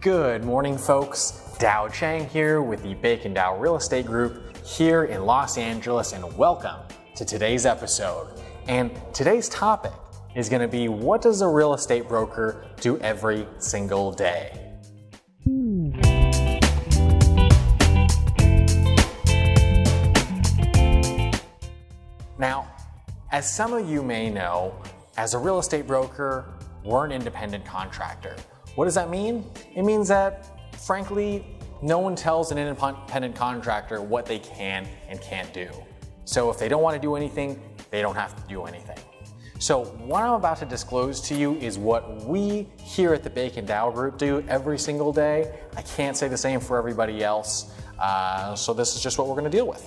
Good morning, folks. Dow Chang here with the Baik Dow Real Estate Group here in Los Angeles, and welcome to today's episode. And today's topic is going to be, what does a real estate broker do every single day? Now, as some of you may know, as a real estate broker, we're an independent contractor. What does that mean? It means that, frankly, no one tells an independent contractor what they can and can't do. So if they don't want to do anything, they don't have to do anything. So what I'm about to disclose to you is what we here at the Baik Dow Group do every single day. I can't say the same for everybody else, so this is just what we're going to deal with.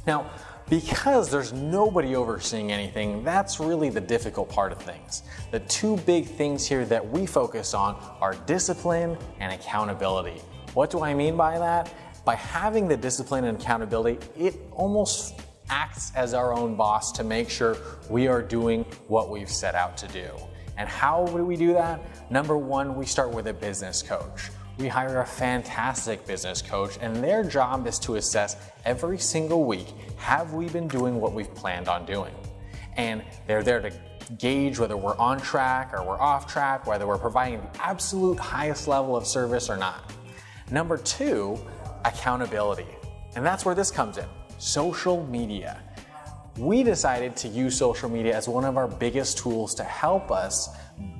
Now, because there's nobody overseeing anything, that's really the difficult part of things. The two big things here that we focus on are discipline and accountability. What do I mean by that? By having the discipline and accountability, it almost acts as our own boss to make sure we are doing what we've set out to do. And how do we do that? Number one, we start with a business coach. We hire a fantastic business coach, and their job is to assess every single week, have we been doing what we've planned on doing? And they're there to gauge whether we're on track or we're off track, whether we're providing the absolute highest level of service or not. Number two, accountability. And that's where this comes in, social media. We decided to use social media as one of our biggest tools to help us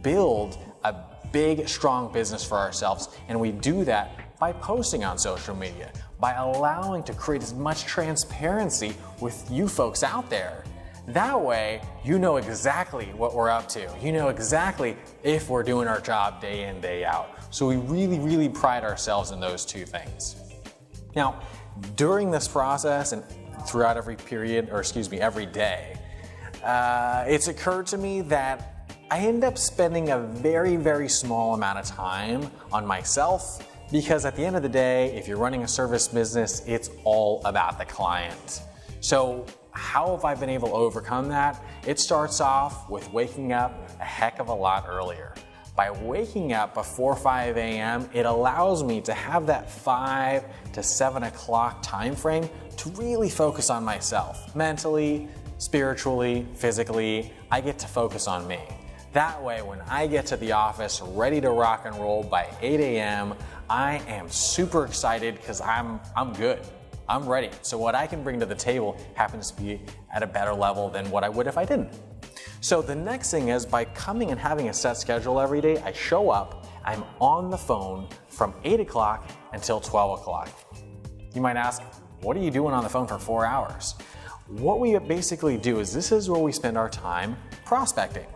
build a big, strong business for ourselves, and we do that by posting on social media, by allowing to create as much transparency with you folks out there. That way, you know exactly what we're up to. You know exactly if we're doing our job day in, day out. So we really pride ourselves in those two things. Now, during this process and throughout every day, it's occurred to me that I end up spending a very small amount of time on myself, because at the end of the day, if you're running a service business, it's all about the client. So how have I been able to overcome that? It starts off with waking up a heck of a lot earlier. By waking up before 5 a.m., it allows me to have that 5 to 7 o'clock time frame to really focus on myself. Mentally, spiritually, physically, I get to focus on me. That way, when I get to the office ready to rock and roll by 8 a.m., I am super excited because I'm good. I'm ready. So what I can bring to the table happens to be at a better level than what I would if I didn't. So the next thing is, by coming and having a set schedule every day, I show up, I'm on the phone from 8 o'clock until 12 o'clock. You might ask, what are you doing on the phone for 4 hours? What we basically do is, this is where we spend our time prospecting.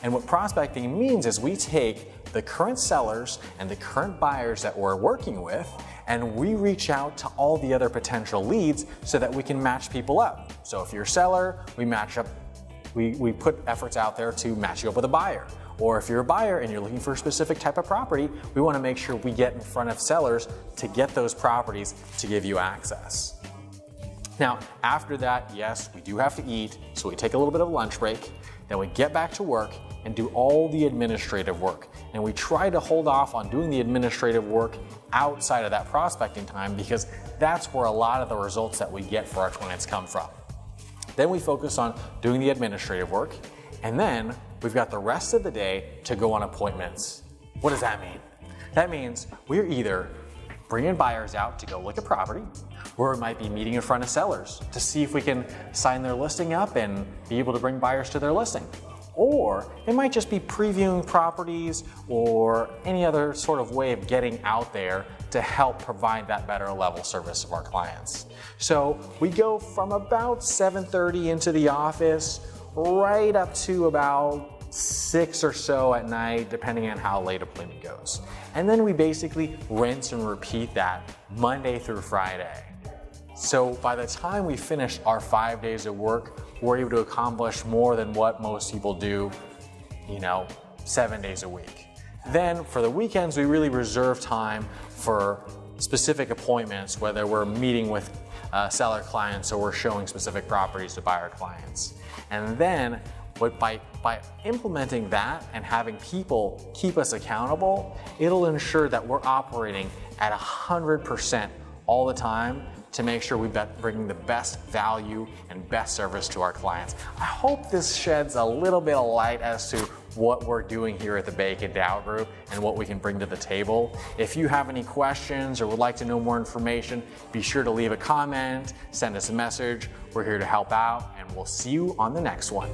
And what prospecting means is we take the current sellers and the current buyers that we're working with, and we reach out to all the other potential leads so that we can match people up. So if you're a seller, we match up, we put efforts out there to match you up with a buyer. Or if you're a buyer and you're looking for a specific type of property, we want to make sure we get in front of sellers to get those properties to give you access. Now, after that, yes, we do have to eat, so we take a little bit of a lunch break, then we get back to work and do all the administrative work. And we try to hold off on doing the administrative work outside of that prospecting time, because that's where a lot of the results that we get for our clients come from. Then we focus on doing the administrative work, and then we've got the rest of the day to go on appointments. What does that mean? That means we're either bringing buyers out to go look at property, or it might be meeting in front of sellers to see if we can sign their listing up and be able to bring buyers to their listing. Or it might just be previewing properties or any other sort of way of getting out there to help provide that better level service of our clients. So we go from about 7:30 into the office right up to about 6 or so at night, depending on how late appointment goes. And then we basically rinse and repeat that Monday through Friday. So by the time we finish our 5 days of work, we're able to accomplish more than what most people do, 7 days a week. Then for the weekends, we really reserve time for specific appointments, whether we're meeting with seller clients or we're showing specific properties to buyer clients. And then But by implementing that and having people keep us accountable, it'll ensure that we're operating at 100% all the time to make sure we're bringing the best value and best service to our clients. I hope this sheds a little bit of light as to what we're doing here at the Baik Dow Group and what we can bring to the table. If you have any questions or would like to know more information, be sure to leave a comment, send us a message. We're here to help out, and we'll see you on the next one.